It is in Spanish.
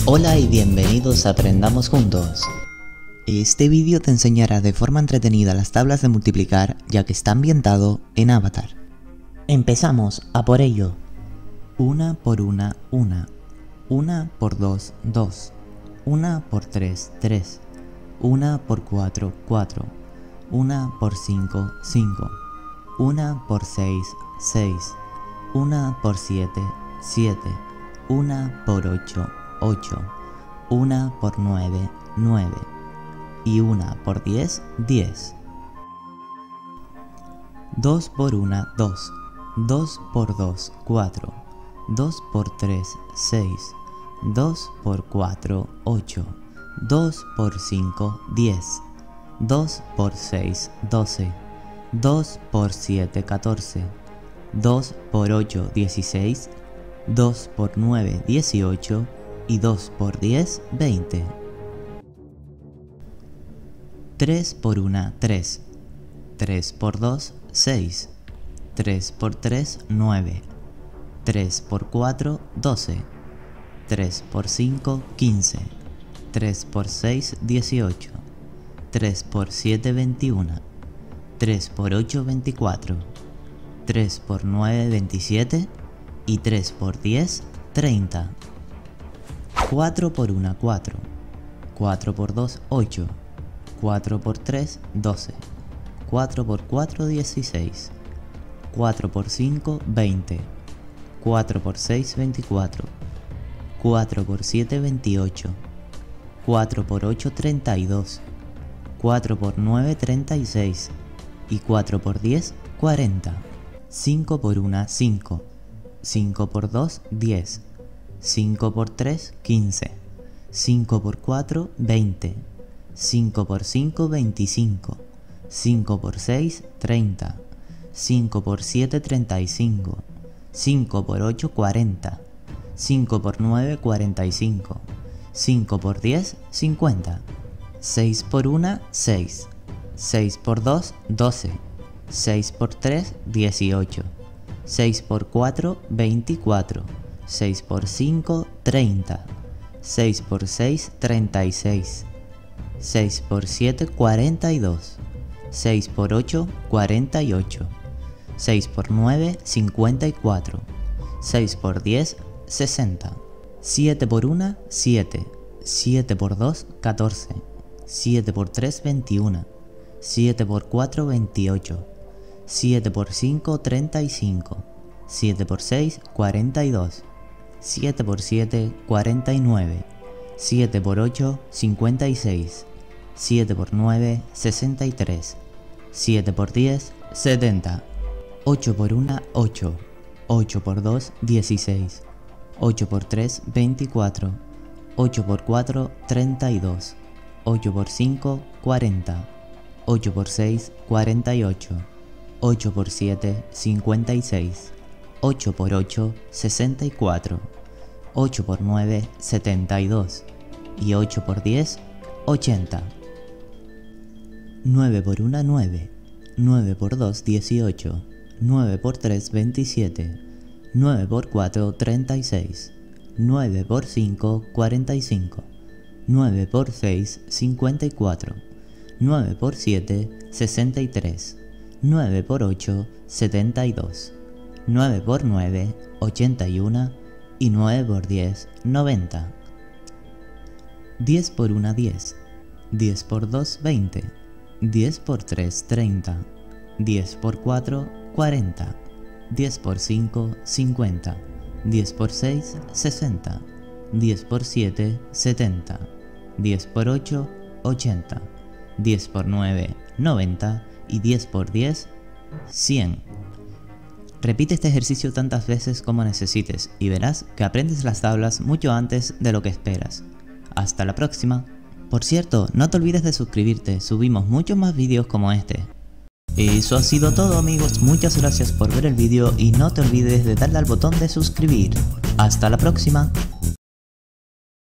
Hola y bienvenidos a Aprendamos Juntos. Este vídeo te enseñará de forma entretenida las tablas de multiplicar, ya que está ambientado en Avatar. Empezamos a por ello. 1 por 1, 1. 1 por 2, 2. 1 por 3, 3. 1 por 4, 4. 1 por 5, 5. 1 por 6, 6. 1 por 7, 7. 1 por 8, 8. 1 por 9, 9. Y 1 por 10, 10. 2 por 1, 2. 2 por 2, 4. 2 por 3, 6. 2 por 4, 8. 2 por 5, 10. 2 por 6, 12. 2 por 7, 14. 2 por 8, 16. 2 por 9, 18. Y 2 por 10, 20. 3 por 1, 3. 3 por 2, 6. 3 por 3, 9. 3 por 4, 12. 3 por 5, 15. 3 por 6, 18. 3 por 7, 21. 3 por 8, 24. 3 por 9, 27. Y 3 por 10, 30. 4 por 1, 4. 4 por 2, 8. 4 por 3, 12. 4 por 4, 16. 4 por 5, 20. 4 por 6, 24. 4 por 7, 28. 4 por 8, 32. 4 por 9, 36. Y 4 por 10, 40. 5 por 1, 5. 5 por 2, 10. 5 por 3, 15. 5 por 4, 20. 5 por 5, 25. 5 por 6, 30. 5 por 7, 35. 5 por 8, 40. 5 por 9, 45. 5 por 10, 50. 6 por 1, 6. 6 por 2, 12. 6 por 3, 18. 6 por 4, 24. 6 por 5, 30. 6 por 6, 36. 6 por 7, 42. 6 por 8, 48. 6 por 9, 54. 6 por 10, 60. 7 por 1, 7. 7 por 2, 14. 7 por 3, 21. 7 por 4, 28. 7 por 5, 35. 7 por 6, 42. 7 por 7, 49. 7 por 8, 56. 7 por 9, 63. 7 por 10, 70. 8 por 1, 8. 8 por 2, 16. 8 por 3, 24. 8 por 4, 32. 8 por 5, 40. 8 por 6, 48. 8 por 7, 56. 8 por 8, 64. 8 por 9, 72. Y 8 por 10, 80. 9 por 1, 9. 9 por 2, 18. 9 por 3, 27. 9 por 4, 36. 9 por 5, 45. 9 por 6, 54. 9 por 7, 63. 9 por 8, 72. 9 por 9, 81. Y 9 por 10, 90. 10 por 1, 10. 10 por 2, 20. 10 por 3, 30. 10 por 4, 40. 10 por 5, 50. 10 por 6, 60. 10 por 7, 70. 10 por 8, 80. 10 por 9, 90. Y 10 por 10, 100. Repite este ejercicio tantas veces como necesites y verás que aprendes las tablas mucho antes de lo que esperas. Hasta la próxima. Por cierto, no te olvides de suscribirte, subimos muchos más vídeos como este. Eso ha sido todo, amigos, muchas gracias por ver el vídeo y no te olvides de darle al botón de suscribir. Hasta la próxima.